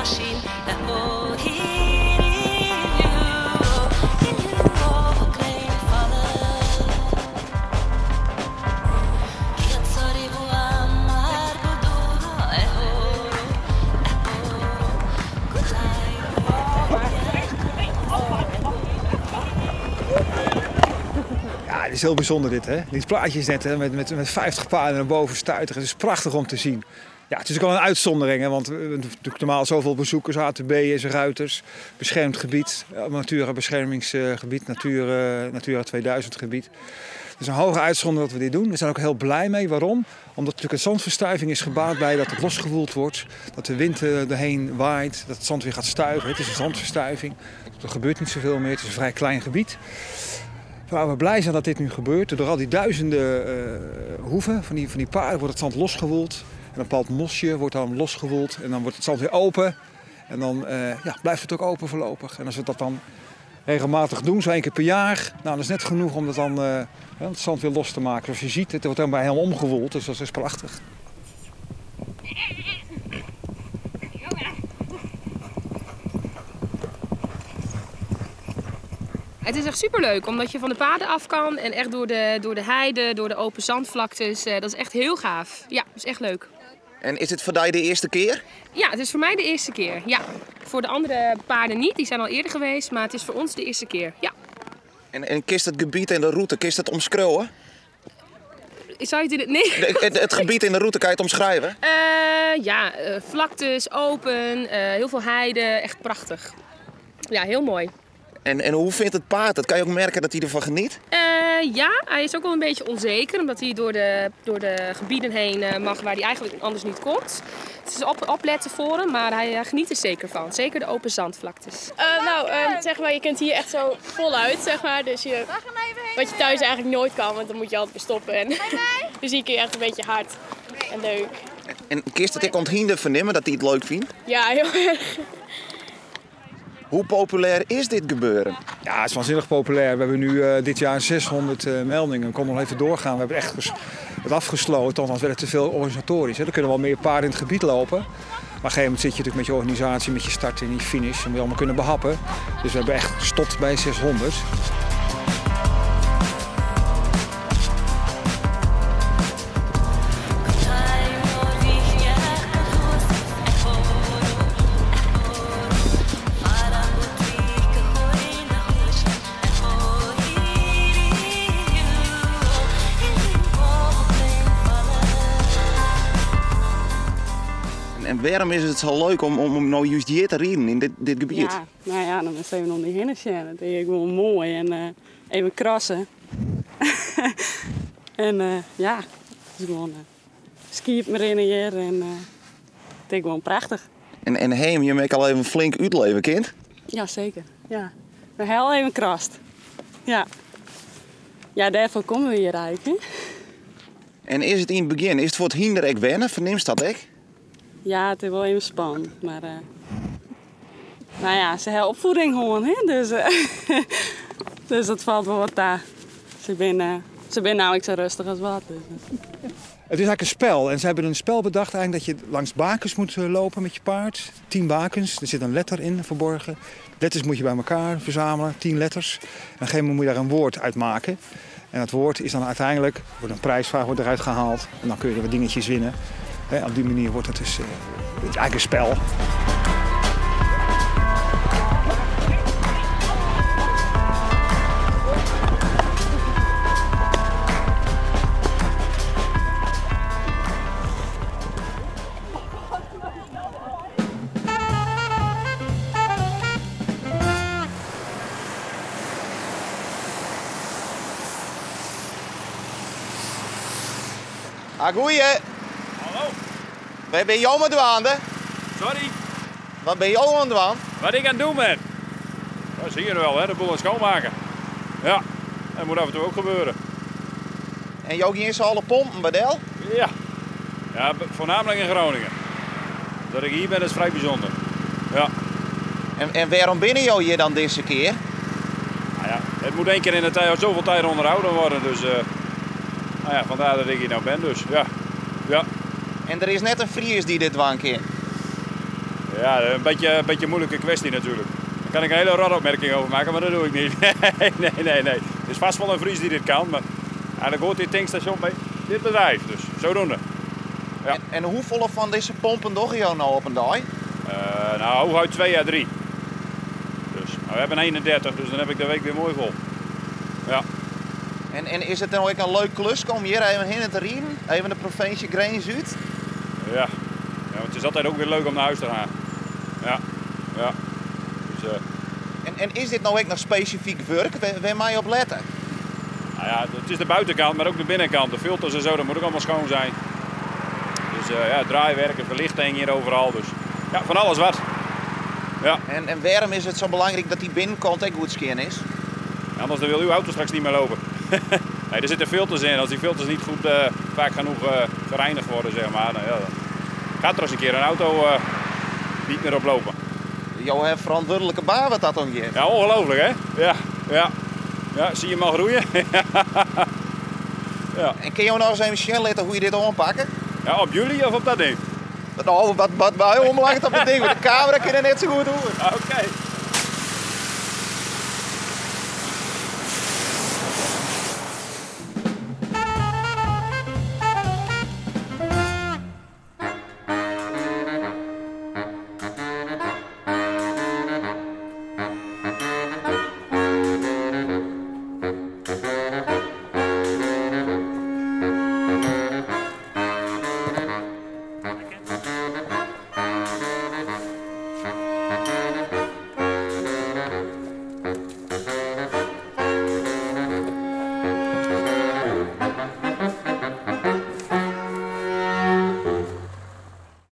machine. Oh, here in you overclaim follow. Chiazzori amargo duro, Ja, het is heel bijzonder dit, hè? Dit plaatje is net hè, met 50 paarden naar boven stuiteren. Het is prachtig om te zien. Ja, het is ook wel een uitzondering, hè, want we hebben natuurlijk normaal zoveel bezoekers, ATB'ers, ruiters, beschermd gebied, natuurbeschermingsgebied, Natura 2000 gebied. Het is een hoge uitzondering dat we dit doen. We zijn ook heel blij mee. Waarom? Omdat natuurlijk een zandverstuiving is gebaat bij dat het losgewoeld wordt, dat de wind erheen waait, dat het zand weer gaat stuiven. Het is een zandverstuiving. Er gebeurt niet zoveel meer. Het is een vrij klein gebied. Waar we blij zijn dat dit nu gebeurt. Door al die duizenden hoeven van die paarden wordt het zand losgewoeld. En een bepaald mosje wordt dan losgewoeld en dan wordt het zand weer open. En dan blijft het ook open voorlopig. En als we dat dan regelmatig doen, zo 1 keer per jaar, nou, dat is net genoeg om het zand weer los te maken. Zoals je ziet, het wordt dan bij helemaal omgewoeld, dus dat is prachtig. Het is echt superleuk, omdat je van de paden af kan en echt door de heide, door de open zandvlaktes. Dat is echt heel gaaf. Ja, dat is echt leuk. En is het voor jou de eerste keer? Ja, het is voor mij de eerste keer. Ja. Voor de andere paarden niet, die zijn al eerder geweest, maar het is voor ons de eerste keer. Ja. En kist het gebied en de route, kist het omschreeuwen? Zou je het... Nee. Het gebied in de route, kan je het omschrijven? Vlaktes, open, heel veel heide, echt prachtig. Ja, heel mooi. En hoe vindt het paard? Dat kan je ook merken dat hij ervan geniet? Ja, hij is ook wel een beetje onzeker, omdat hij door de gebieden heen mag waar hij eigenlijk anders niet komt. Het is opletten voor hem, maar hij geniet er zeker van. Zeker de open zandvlaktes. Zeg maar, je kunt hier echt zo voluit, zeg maar. Dus wat je thuis eigenlijk nooit kan, want dan moet je altijd weer stoppen. En dus hier kun je echt een beetje hard en leuk. En kist het ik onthiende vernemen dat hij het leuk vindt? Ja, heel erg. Hoe populair is dit gebeuren? Ja, het is waanzinnig populair. We hebben nu dit jaar 600 meldingen. We konden nog even doorgaan. We hebben echt het afgesloten, anders werd het te veel organisatorisch. Er kunnen wel meer paarden in het gebied lopen. Maar op een gegeven moment zit je natuurlijk met je organisatie, met je start en je finish. En moet je allemaal kunnen behappen. Dus we hebben echt gestopt bij 600. En waarom is het zo leuk om nou juist hier te rijden in dit gebied? Ja, nou ja, dan is even om die heen zien. Het is gewoon mooi en even krassen. En het is gewoon skiën me in hier en het is gewoon prachtig. En Heem, je maakt al even flink uitleven, kind? Ja, zeker. Ja. We hebben heel even krast. Ja. Ja, daarvoor komen we hier eigenlijk. Hè? En is het in het begin, is het voor het hinder ek wennen? Verneemt dat ik? Ja, het is wel even spannend, maar nou ja, ze hebben opvoeding gewoon, hè? Dus dat valt wel wat daar. Ze zijn nou zo rustig als wat. Dus. Het is eigenlijk een spel en ze hebben een spel bedacht eigenlijk dat je langs bakens moet lopen met je paard. 10 bakens, er zit een letter in verborgen. Letters moet je bij elkaar verzamelen, 10 letters. En op een gegeven moment moet je daar een woord uit maken. En dat woord is dan uiteindelijk, wordt een prijsvraag wordt eruit gehaald en dan kun je er wat dingetjes winnen. Op die manier wordt het dus eigenlijk een spel. Goeie. Hallo. Waar ben je aan het doen? Sorry. Wat ben je aan het doen? Wat ik aan het doen ben? Dat zie je wel, hè? De boel aan het schoonmaken. Ja, dat moet af en toe ook gebeuren. En je ook niet eens alle pompen bij Del? Ja. Ja, voornamelijk in Groningen. Dat ik hier ben is vrij bijzonder. Ja. En waarom ben je hier dan deze keer? Nou ja, het moet 1 keer in de tijd zoveel tijd onderhouden worden, dus nou ja, vandaar dat ik hier nou ben, dus ja. Ja. En er is net een Fries die dit wankt in. Ja, een beetje moeilijke kwestie natuurlijk. Daar kan ik een hele rotopmerking over maken, maar dat doe ik niet. Nee. Het is vast wel een Fries die dit kan, maar eigenlijk hoort dit tankstation bij dit bedrijf. Dus zodoende. Ja. En hoeveel van deze pompen doe je nou op een dag? Nou, hooguit 2 à 3. Dus, nou, we hebben 31, dus dan heb ik de week weer mooi vol. Ja. En is het dan ook een leuk klus om hier even heen te rijden? Even de provincie grens uit? Ja, want het is altijd ook weer leuk om naar huis te gaan. Ja. Dus, En is dit nou ook nog specifiek werk? Waar mag je op letten? nou ja, het is de buitenkant, maar ook de binnenkant. De filters en zo, dat moet ook allemaal schoon zijn. Dus ja, draaiwerken, verlichting hier overal. Dus ja, van alles wat. Ja. En waarom is het zo belangrijk dat die binnenkant ook goed schoon is? Anders dan wil uw auto straks niet meer lopen. Nee, er zitten filters in. Als die filters niet goed vaak genoeg gereinigd worden, zeg maar, dan, ja, dan gaat er eens een keer een auto niet meer oplopen. Jouw verantwoordelijke baan wat dat dan geeft. Ja, ongelooflijk hè? Ja, zie je hem al groeien? Ja. En kun je nou eens even snel laten hoe je dit aanpakken? Ja, op jullie of op dat ding? Nou, wat bij omlacht op het ding met de camera kun je net zo goed doen. Oké.